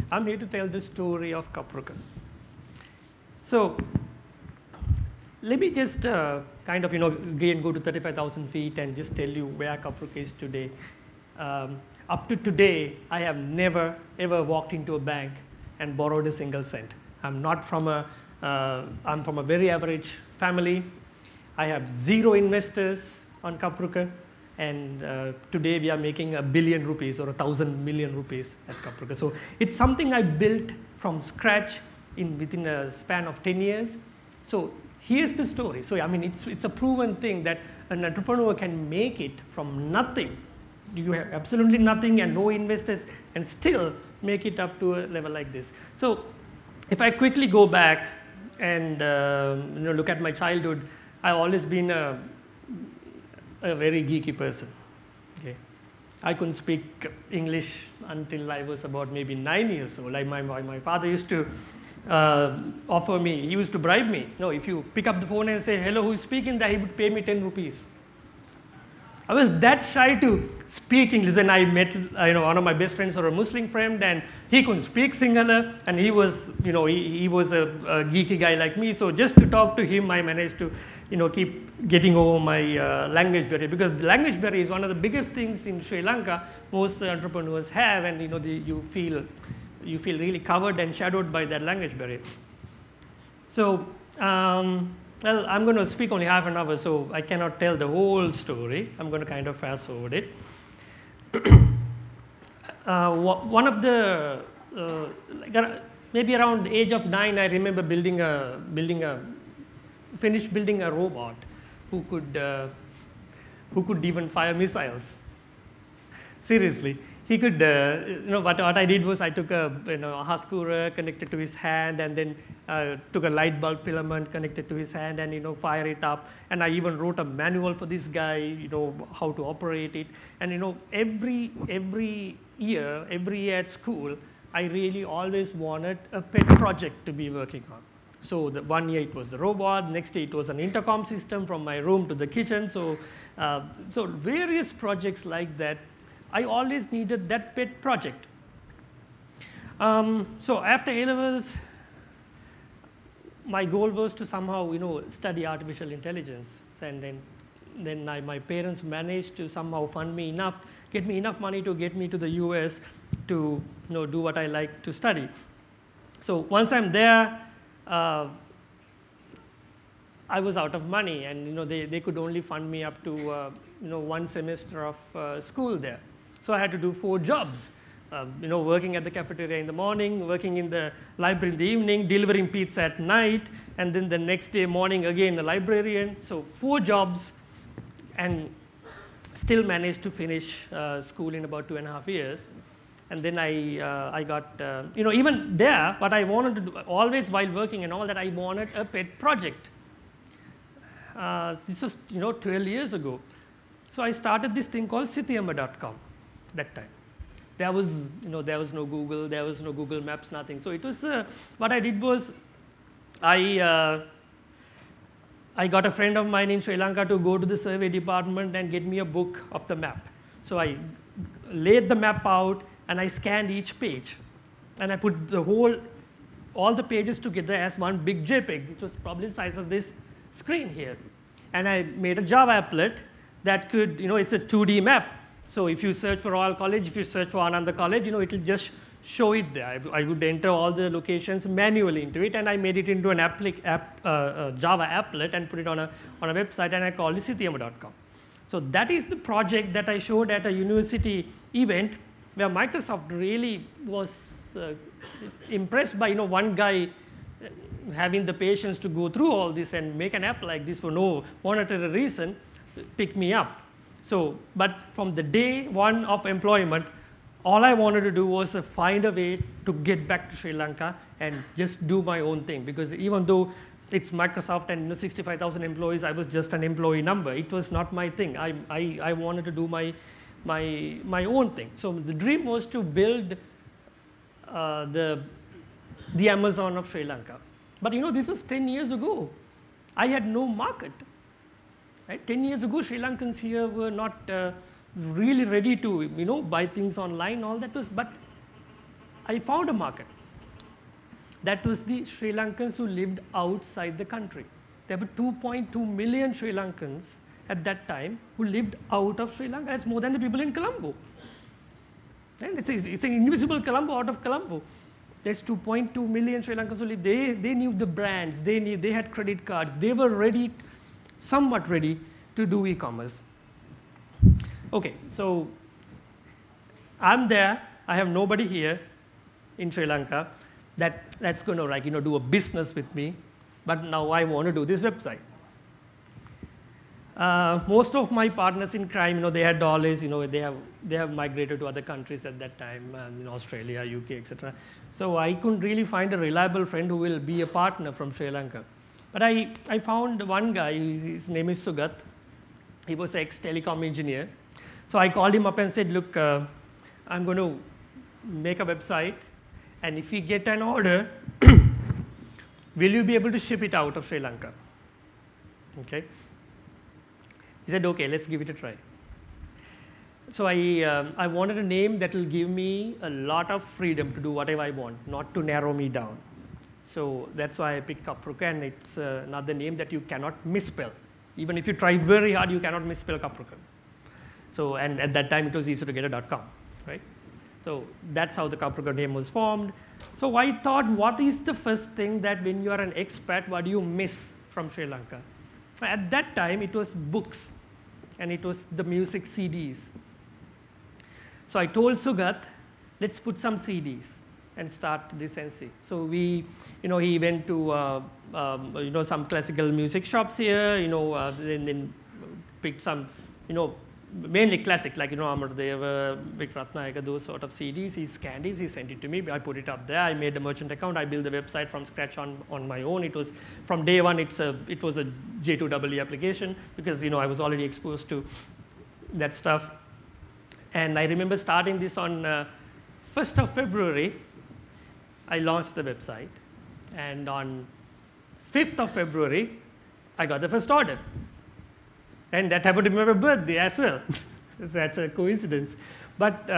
I'm here to tell the story of Kapruka. So let me just kind of, again go to 35,000 feet and just tell you where Kapruka is today. Up to today, I have never ever walked into a bank and borrowed a single cent. I'm from a very average family. I have 0 investors on Kapruka, and today we are making $1 billion rupees or 1,000 million rupees at Kapruka. So it's something I built from scratch within a span of 10 years. So here's the story. So I mean, it's a proven thing that an entrepreneur can make it from nothing. You have absolutely nothing and no investors, and still make it up to a level like this. So if I quickly go back and look at my childhood, I've always been a very geeky person. Okay, I couldn't speak English until I was about maybe 9 years old. Like my father used to offer me, he used to bribe me. No, if you pick up the phone and say, hello, who is speaking there, he would pay me 10 rupees. I was that shy to speak English. Then I met one of my best friends, or a Muslim friend, and he couldn't speak Sinhala, and he was he was a geeky guy like me. So just to talk to him, I managed to keep getting over my language barrier, because the language barrier is one of the biggest things in Sri Lanka most entrepreneurs have, and you feel really covered and shadowed by that language barrier. So well, I'm going to speak only half an hour, so I cannot tell the whole story. I'm going to kind of fast forward it. One of the maybe around the age of 9, I remember finished building a robot who could even fire missiles. Seriously, he could. What I did was I took a Haskura, connected to his hand, and then took a light bulb filament, connected to his hand, and fire it up. And I even wrote a manual for this guy, how to operate it. And every year at school, I really always wanted a pet project to be working on. So the one year it was the robot, next year it was an intercom system from my room to the kitchen. So various projects like that. I always needed that pet project. So after A-levels, my goal was to somehow study artificial intelligence, and then my parents managed to somehow fund me enough, get me enough money to get me to the US to do what I like to study. So once I'm there, I was out of money, and they could only fund me up to 1 semester of school there. So I had to do 4 jobs, working at the cafeteria in the morning, working in the library in the evening, delivering pizza at night, and then the next day morning again the librarian. So 4 jobs, and still managed to finish school in about 2.5 years. And then I got, even there, what I wanted to do, always while working and all that, I wanted a pet project. This was 12 years ago. So I started this thing called Sithiyama.com that time. There was no Google, there was no Google Maps, nothing. So it was, what I did was, I got a friend of mine in Sri Lanka to go to the survey department and get me a book of the map. So I laid the map out, and I scanned each page, and I put all the pages together as one big JPEG. It was probably the size of this screen here. And I made a Java applet that could, it's a 2D map. So if you search for Royal College, if you search for Ananda College, it will just show it there. I would enter all the locations manually into it, and I made it into an Java applet and put it on a website, and I called it Sithiyama.com. So that is the project that I showed at a university event, where Microsoft really was impressed by one guy having the patience to go through all this and make an app like this for no monetary reason, pick me up. So, but from the day 1 of employment, all I wanted to do was find a way to get back to Sri Lanka and just do my own thing, because even though it's Microsoft and 65,000 employees, I was just an employee number. It was not my thing. I wanted to do my own thing. So the dream was to build the Amazon of Sri Lanka. But this was 10 years ago. I had no market. Right? 10 years ago, Sri Lankans here were not really ready to buy things online. All that was, but I found a market. That was the Sri Lankans who lived outside the country. There were 2.2 million Sri Lankans at that time who lived out of Sri Lanka. That's more than the people in Colombo. And it's an invisible Colombo out of Colombo. There's 2.2 million Sri Lankans who live. They knew the brands. They had credit cards. They were ready, somewhat ready to do e-commerce. Okay, so I'm there. I have nobody here in Sri Lanka that's going to do a business with me. But now I want to do this website. Most of my partners in crime, they had dollars. They have migrated to other countries at that time, Australia, UK, etc. So I couldn't really find a reliable friend who will be a partner from Sri Lanka. But I found one guy. His name is Sugat. He was an ex-telecom engineer. So I called him up and said, look, I'm going to make a website, and if we get an order, will you be able to ship it out of Sri Lanka? Okay. He said, okay, let's give it a try. So I wanted a name that will give me a lot of freedom to do whatever I want, not to narrow me down. So that's why I picked Kapruka, and it's another name that you cannot misspell. Even if you try very hard, you cannot misspell Kapruka. So, and at that time, it was easy to get a .com, right? So that's how the Kapruka name was formed. So I thought, what is the first thing that when you are an expat, what do you miss from Sri Lanka? At that time, it was books, and it was the music CDs. So I told Sugat, let's put some CDs and start this NC. So he went to some classical music shops here, then picked some, mainly classic, like, Amardev, Vikratnayaka, those sort of CDs. He scanned it, he sent it to me. I put it up there. I made a merchant account. I built the website from scratch on my own. It was, from day one, it was a J2EE application because, I was already exposed to that stuff. And I remember starting this on 1st of February, I launched the website. And on 5th of February, I got the first order. And that happened to be my birthday as well. That's a coincidence. But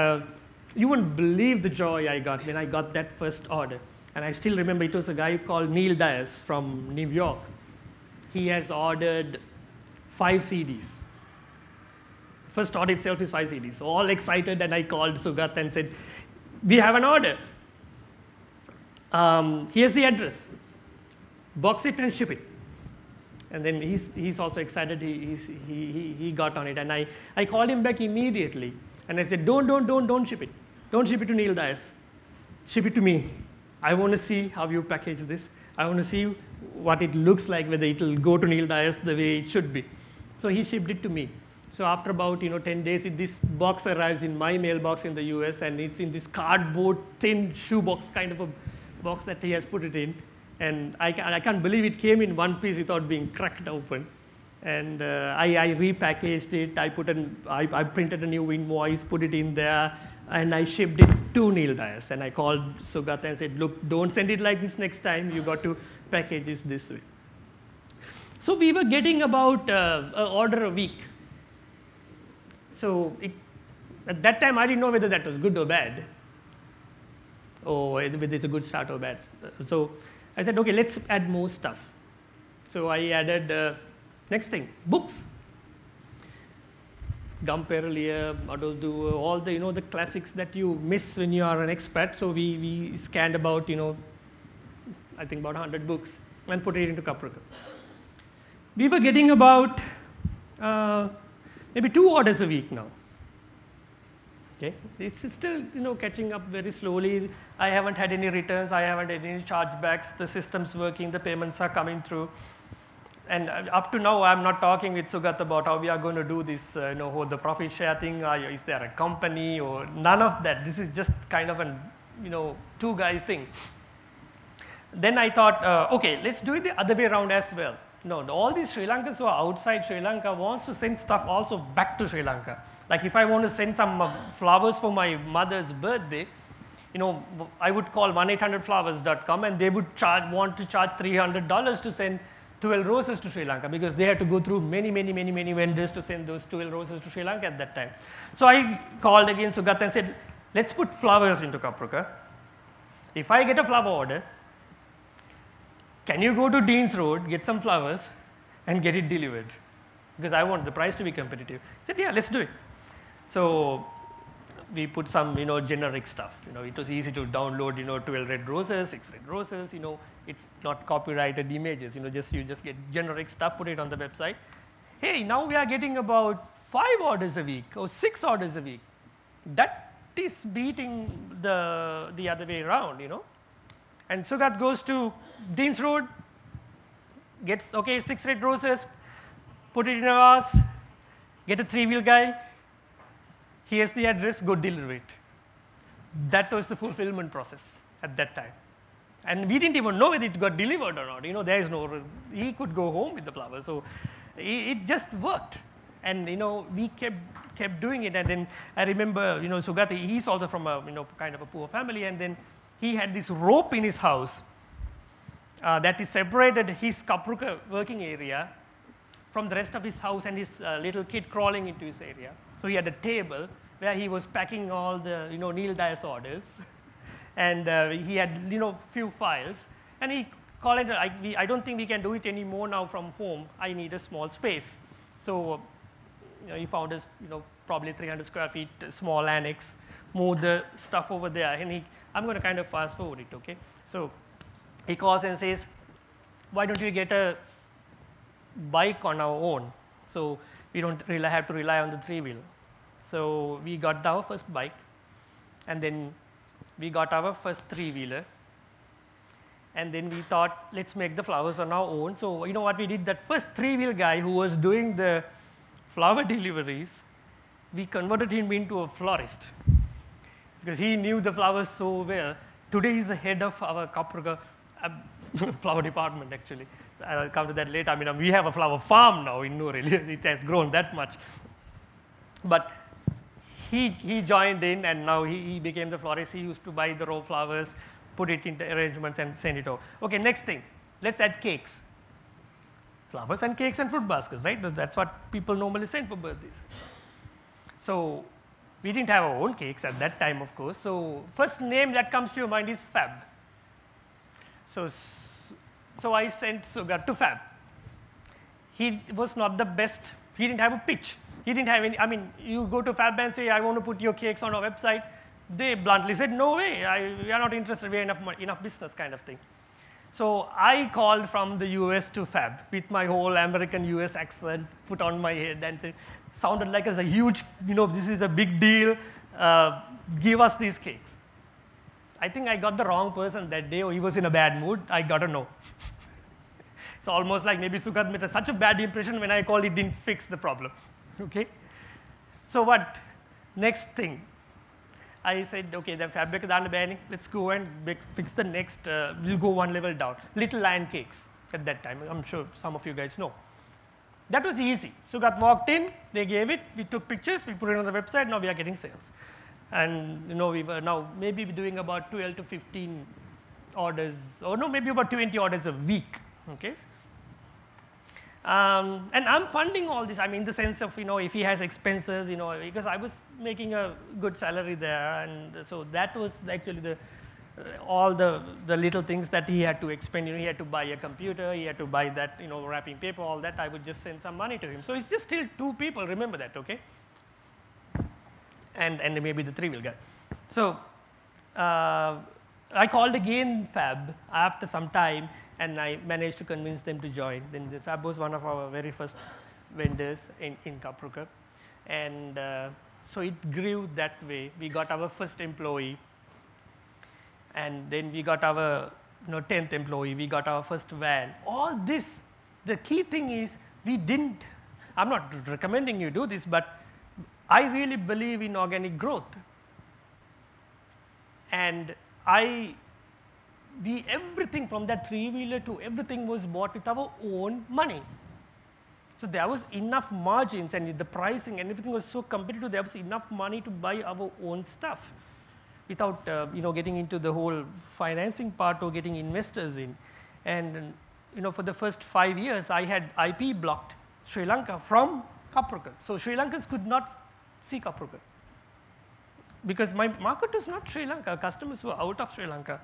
you wouldn't believe the joy I got when I got that first order. And I still remember it was a guy called Neil Dias from New York. He has ordered 5 CDs. First order itself is 5 CDs. So all excited, and I called Sugat and said, we have an order. Here's the address. Box it and ship it. And then he's also excited. He got on it, and I called him back immediately, and I said, don't ship it. Don't ship it to Neil Dias. Ship it to me. I want to see how you package this. I want to see what it looks like, whether it will go to Neil Dias the way it should be. So he shipped it to me. So after about 10 days, this box arrives in my mailbox in the US, and it's in this cardboard thin shoebox kind of a box that he has put it in. And I can't believe it came in one piece without being cracked open. And I repackaged it. I printed a new invoice, put it in there, and I shipped it to Neil Dias. And I called Sugat and said, look, don't send it like this next time. You got to package it this way. So we were getting about an order a week. So at that time, I didn't know whether that was good or bad, or whether it's a good start or bad. So I said, okay, let's add more stuff. So I added, next thing, books. Gumperlia, Adoldu, all the, the classics that you miss when you are an expat. So we scanned about, I think about 100 books and put it into Kapruka. We were getting about maybe 2 orders a week now. Okay, it's still catching up very slowly. I haven't had any returns. I haven't had any chargebacks. The system's working. The payments are coming through. And up to now, I'm not talking with Sugat about how we are going to do this, the profit share thing. Is there a company or none of that? This is just kind of an, 2 guys thing. Then I thought, okay, let's do it the other way around as well. No, all these Sri Lankans who are outside Sri Lanka wants to send stuff also back to Sri Lanka. Like if I want to send some flowers for my mother's birthday, I would call 1-800-flowers.com, and they would want to charge $300 to send 12 roses to Sri Lanka, because they had to go through many vendors to send those 12 roses to Sri Lanka at that time. So I called again Sugat and said, let's put flowers into Kapruka. If I get a flower order, can you go to Dean's Road, get some flowers, and get it delivered? Because I want the price to be competitive. I said, yeah, let's do it. So we put some, generic stuff. It was easy to download, 12 red roses, 6 red roses. It's not copyrighted images. You just get generic stuff, put it on the website. Hey, now we are getting about 5 orders a week or 6 orders a week. That is beating the other way around, And Sugat goes to Dean's Road, gets, 6 red roses, put it in a vase, get a 3-wheel guy, here's the address, go deliver it. That was the fulfillment process at that time. And we didn't even know whether it got delivered or not. There is no, he could go home with the flowers. So it just worked. And, we kept doing it. And then I remember, Sugati, he's also from a, kind of a poor family. And then he had this rope in his house that is separated his Kapruka working area from the rest of his house and his little kid crawling into his area. So he had a table where he was packing all the, Neil Dyer's orders. And he had, few files. And he called it, I don't think we can do it anymore now from home. I need a small space. So he found us, probably 300 square feet, small annex, moved the stuff over there. And I'm going to kind of fast forward it, okay? So he calls and says, why don't we get a bike on our own? So we don't really have to rely on the 3-wheel. So we got our first bike, and then we got our first 3-wheeler. And then we thought, let's make the flowers on our own. So you know what we did? That first 3-wheel guy who was doing the flower deliveries, we converted him into a florist because he knew the flowers so well. Today he's the head of our Kapruka flower department, actually. I'll come to that later. I mean, we have a flower farm now in Nuril. It has grown that much. But he joined in, and now he became the florist. He used to buy the raw flowers, put it into arrangements, and send it over. Okay, next thing. Let's add cakes. Flowers and cakes and fruit baskets, right? That's what people normally send for birthdays. So we didn't have our own cakes at that time, of course. So first name that comes to your mind is Fab. So I sent Sugat to Fab. He was not the best. He didn't have a pitch. He didn't have any, I mean, you go to Fab and say, I want to put your cakes on our website. They bluntly said, no way, we are not interested, we have enough business kind of thing. So I called from the US to Fab with my whole American US accent put on my head and said, sounded like it's a huge, this is a big deal, give us these cakes. I think I got the wrong person that day, or he was in a bad mood, I got a no. It's almost like maybe Sugat made such a bad impression when I called, it didn't fix the problem, okay? So what, next thing? I said, okay, the fabric is banning. Let's go and fix the next, we'll go one level down. Little Lion Cakes at that time. I'm sure some of you guys know. That was easy. Sugat walked in, they gave it, we took pictures, we put it on the website, now we are getting sales. And we were now maybe doing about 12 to 15 orders, or no, maybe about 20 orders a week, okay? And I'm funding all this, I mean, in the sense of, if he has expenses, because I was making a good salary there, and so that was actually all the little things that he had to expend. He had to buy a computer, he had to buy that, wrapping paper, all that. I would just send some money to him. So it's just still 2 people, remember that, okay? And maybe the 3-wheel guy. So I called again Fab after some time, and I managed to convince them to join. Then the Fab was one of our very first vendors in Kapruka. And so it grew that way. We got our first employee, and then we got our 10th employee, we got our first van. All this, the key thing is I'm not recommending you do this, but I really believe in organic growth. And everything from that 3-wheeler to everything was bought with our own money. So there was enough margins, and the pricing and everything was so competitive, there was enough money to buy our own stuff without getting into the whole financing part or getting investors in. And for the first 5 years, I had IP blocked Sri Lanka from Kapruka. So Sri Lankans could not see Kapruka because my market was not Sri Lanka. Customers were out of Sri Lanka.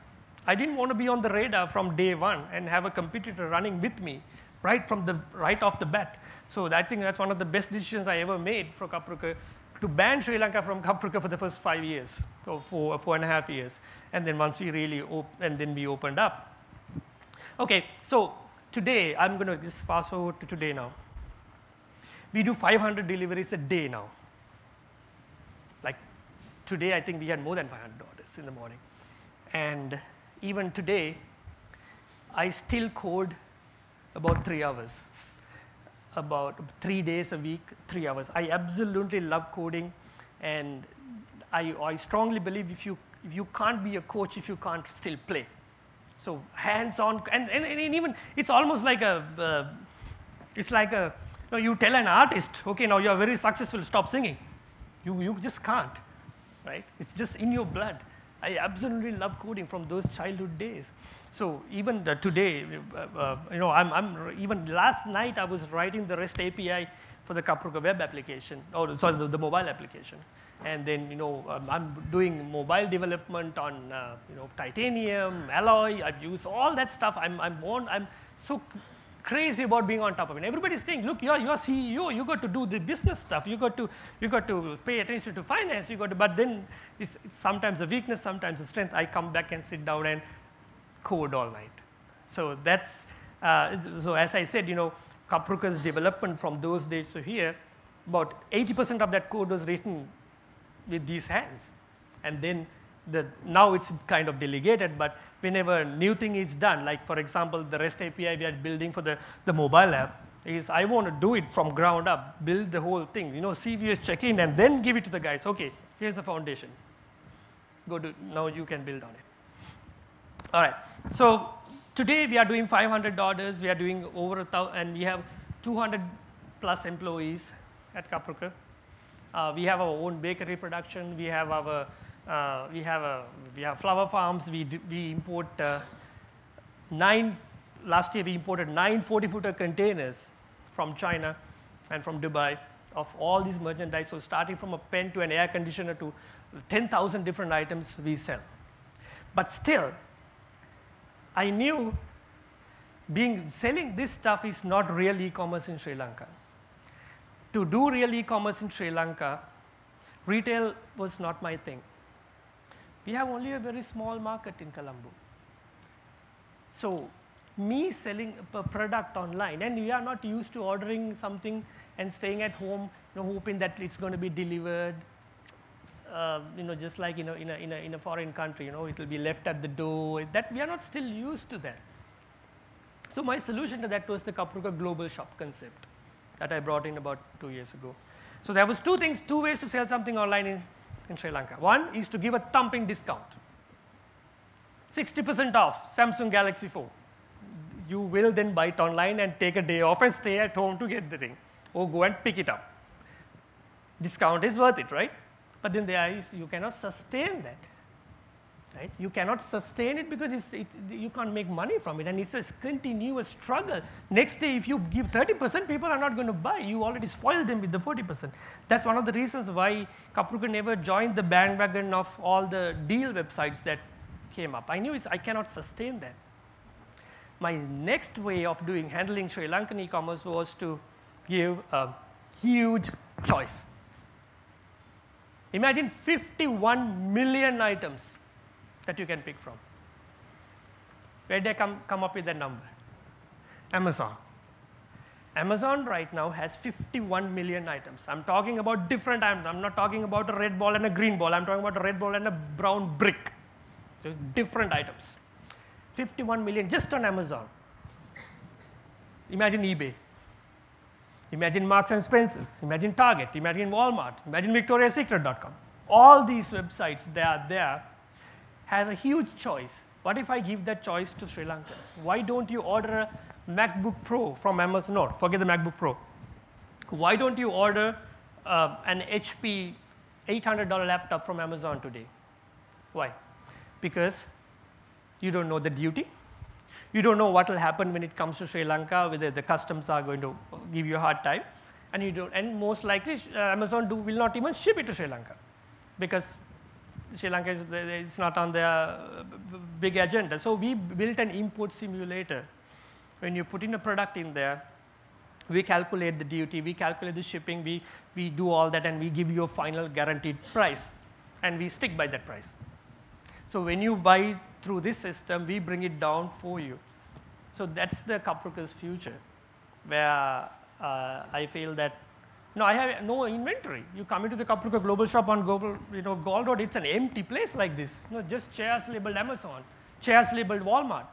I didn't want to be on the radar from day one and have a competitor running with me right off the bat. So I think that's one of the best decisions I ever made for Kapruka, to ban Sri Lanka from Kapruka for the first 5 years, or 4.5 years. And then once we really, and then we opened up. Okay, so today, I'm going to just fast forward to today now. We do 500 deliveries a day now. Like today, I think we had more than 500 orders in the morning. And even today, I still code about 3 hours, about 3 days a week, 3 hours. I absolutely love coding, and I strongly believe if you can't be a coach if you can't still play. So hands-on, and even it's almost like you tell an artist, okay, now you are very successful, stop singing. You just can't, right? It's just in your blood. I absolutely love coding from those childhood days. So even today, even last night I was writing the REST API for the Kapruka web application, or sorry, the mobile application. And then, I'm doing mobile development on, titanium, alloy. I've used all that stuff. I'm so crazy about being on top of it. Everybody's saying, look, you're CEO. You got to do the business stuff. You got to pay attention to finance. But then it's sometimes a weakness, sometimes a strength. I come back and sit down and code all night. So that's so as I said, Kapruka's development from those days to here, about 80% of that code was written with these hands. And then now it's kind of delegated, but whenever new thing is done, like for example, the REST API we are building for the mobile app, is I want to do it from ground up, build the whole thing, CVS check-in, and then give it to the guys. Okay, here's the foundation. Now you can build on it. All right, so today we are doing 500 orders, we are doing over 1,000, and we have 200 plus employees at Kapruka. We have our own bakery production. We have we have flower farms. We import last year we imported 9 40-footer containers from China and from Dubai of all these merchandise. So starting from a pen to an air conditioner to 10,000 different items we sell. But still, I knew selling this stuff is not real e-commerce in Sri Lanka. To do real e-commerce in Sri Lanka, retail was not my thing. We have only a very small market in Colombo. So me selling a product online, and we are not used to ordering something and staying at home, hoping that it's going to be delivered, just like in a foreign country, it will be left at the door. That we are not still used to that. So my solution to that was the Kapruka Global Shop concept that I brought in about 2 years ago. So there was two ways to sell something online in Sri Lanka. One is to give a thumping discount. 60% off Samsung Galaxy 4. You will then buy it online and take a day off and stay at home to get the thing, or go and pick it up. Discount is worth it, right? But then you cannot sustain that. Right? You cannot sustain it because you can't make money from it, and it's a continuous struggle. Next day, if you give 30%, people are not going to buy. You already spoiled them with the 40%. That's one of the reasons why Kapruka never joined the bandwagon of all the deal websites that came up. I knew I cannot sustain that. My next way of handling Sri Lankan e-commerce was to give a huge choice. Imagine 51 million items that you can pick from. Where did I come up with that number? Amazon. Amazon right now has 51 million items. I'm talking about different items. I'm not talking about a red ball and a green ball. I'm talking about a red ball and a brown brick. So different items. 51 million just on Amazon. Imagine eBay. Imagine Marks and Spencer's. Imagine Target. Imagine Walmart. Imagine VictoriaSecret.com. All these websites, they are there, have a huge choice. What if I give that choice to Sri Lankans? Why don't you order a MacBook Pro from Amazon? No, forget the MacBook Pro. Why don't you order an HP $800 laptop from Amazon today? Why? Because you don't know the duty. You don't know what will happen when it comes to Sri Lanka, whether the customs are going to give you a hard time. And most likely Amazon will not even ship it to Sri Lanka, because Sri Lanka it's not on their big agenda. So we built an import simulator. When you put in a product in there, we calculate the duty, we calculate the shipping, we do all that, and we give you a final guaranteed price, and we stick by that price. So when you buy through this system, we bring it down for you. So that's the Kapruka's future, where I feel that, no, I have no inventory. You come into the Kapruka global shop on global, Gold Road, it's an empty place like this. Just chairs labeled Amazon, chairs labeled Walmart.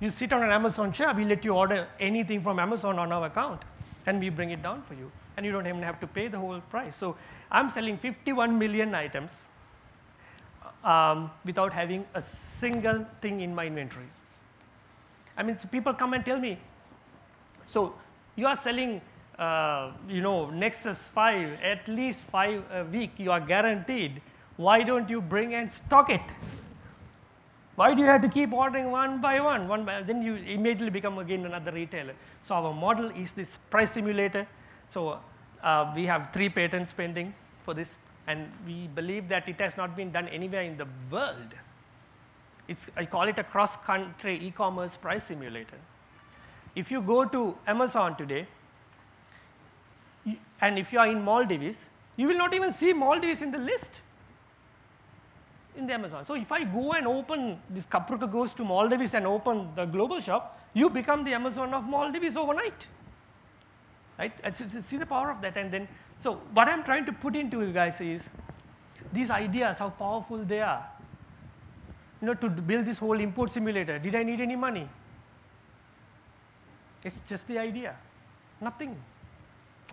You sit on an Amazon chair, we let you order anything from Amazon on our account, and we bring it down for you. And you don't even have to pay the whole price. So I'm selling 51 million items without having a single thing in my inventory. I mean, so people come and tell me, so you are selling Nexus 5, at least 5 a week, you are guaranteed. Why don't you bring and stock it? Why do you have to keep ordering one by one? Then you immediately become again another retailer. So our model is this price simulator. So we have 3 patents pending for this, and we believe that it has not been done anywhere in the world. I call it a cross-country e-commerce price simulator. If you go to Amazon today, and if you are in Maldives, you will not even see Maldives in the list in the Amazon. So if I go and open, this Kapruka goes to Maldives and open the global shop, you become the Amazon of Maldives overnight. Right? See the power of that. And then, so what I'm trying to put into you guys is these ideas, how powerful they are. To build this whole import simulator, did I need any money? It's just the idea, nothing.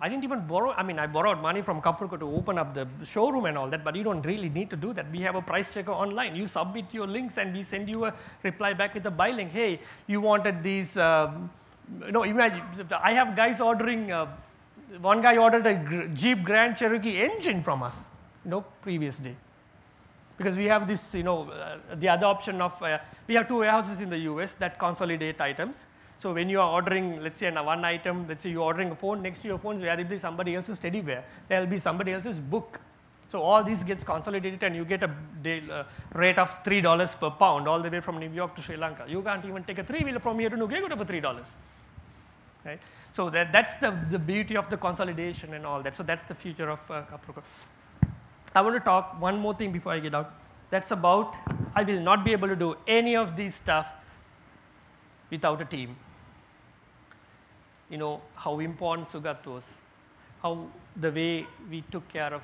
I didn't even borrow, I borrowed money from Kapruka to open up the showroom and all that, but you don't really need to do that. We have a price checker online. You submit your links and we send you a reply back with a buy link. Hey, you wanted these, imagine, I have guys ordering, one guy ordered a Jeep Grand Cherokee engine from us, previous day. Because we have this, the other option of, we have 2 warehouses in the US that consolidate items. So when you are ordering, let's say one item, let's say you're ordering a phone, next to your phone there will be somebody else's teddyware, there will be somebody else's book. So all this gets consolidated and you get a rate of $3 per pound all the way from New York to Sri Lanka. You can't even take a 3-wheeler from here to Nugegoda for $3. Right? So that's the beauty of the consolidation and all that. So that's the future of Kapruka. I want to talk one more thing before I get out. That's about, I will not be able to do any of these stuff without a team. How important Sugat was, how the way we took care of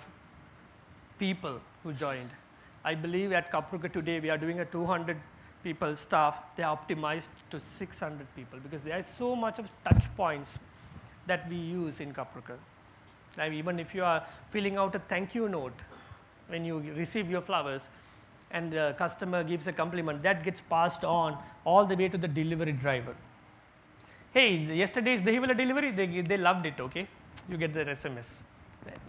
people who joined. I believe at Kapruka today we are doing a 200 people staff, they are optimized to 600 people because there is so much of touch points that we use in Kapruka. Even if you are filling out a thank you note when you receive your flowers and the customer gives a compliment, that gets passed on all the way to the delivery driver. Hey, yesterday's Dahiwala delivery, they loved it, okay? You get the SMS.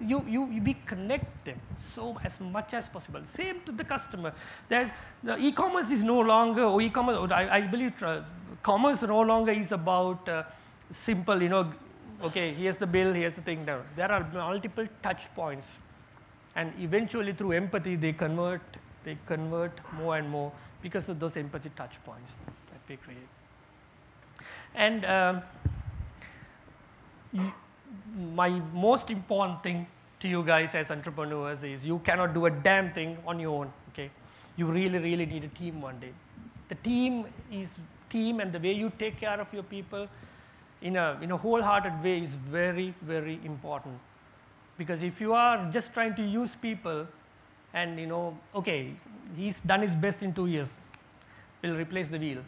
We connect them so as much as possible. Same to the customer. The e-commerce is no longer, I believe commerce no longer is about simple, okay, here's the bill, here's the thing. There are multiple touch points. And eventually through empathy, they convert more and more because of those empathy touch points that we create. And my most important thing to you guys as entrepreneurs is you cannot do a damn thing on your own, okay? You really, really need a team one day. The team and the way you take care of your people in a wholehearted way is very, very important. Because if you are just trying to use people and okay, he's done his best in 2 years, we'll replace the wheel.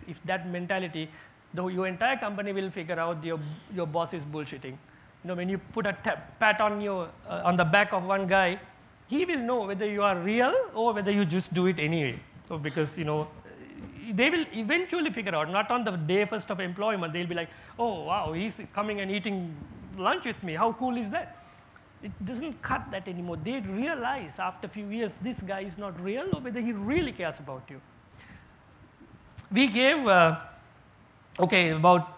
If that mentality, though your entire company will figure out your boss is bullshitting. When you put a pat on the back of one guy, he will know whether you are real or whether you just do it anyway. So because they will eventually figure out, not on the day first of employment, they'll be like, oh wow, he's coming and eating lunch with me, how cool is that? It doesn't cut that anymore. They realize after a few years this guy is not real or whether he really cares about you. We gave, about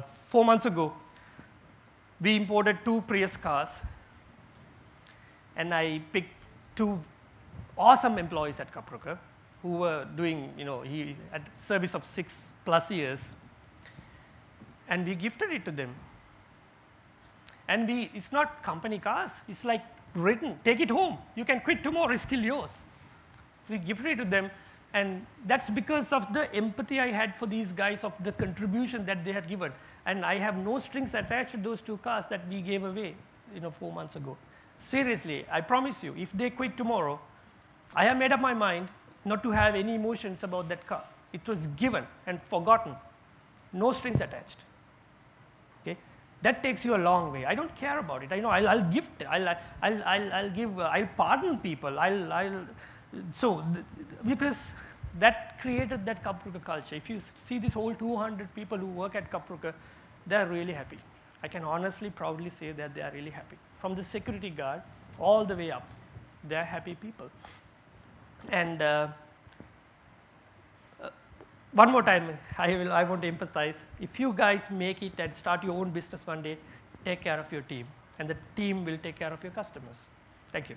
4 months ago, we imported 2 Prius cars and I picked 2 awesome employees at Kaproka who were doing, he at service of 6+ years, and we gifted it to them. And it's not company cars, it's like written, take it home, you can quit tomorrow, it's still yours. We gifted it to them, and that's because of the empathy I had for these guys, of the contribution that they had given. And I have no strings attached to those 2 cars that we gave away 4 months ago. Seriously, I promise you, if they quit tomorrow, I have made up my mind not to have any emotions about that car. It was given and forgotten, no strings attached. Okay? That takes you a long way. I don't care about it. I know I'll gift, I'll give, I'll pardon people. Because that created that Kaproka culture. If you see this whole 200 people who work at Kaproka, they are really happy. I can honestly, proudly say that they are really happy. From the security guard all the way up, they are happy people. And one more time, I want to empathize. If you guys make it and start your own business one day, take care of your team, and the team will take care of your customers. Thank you.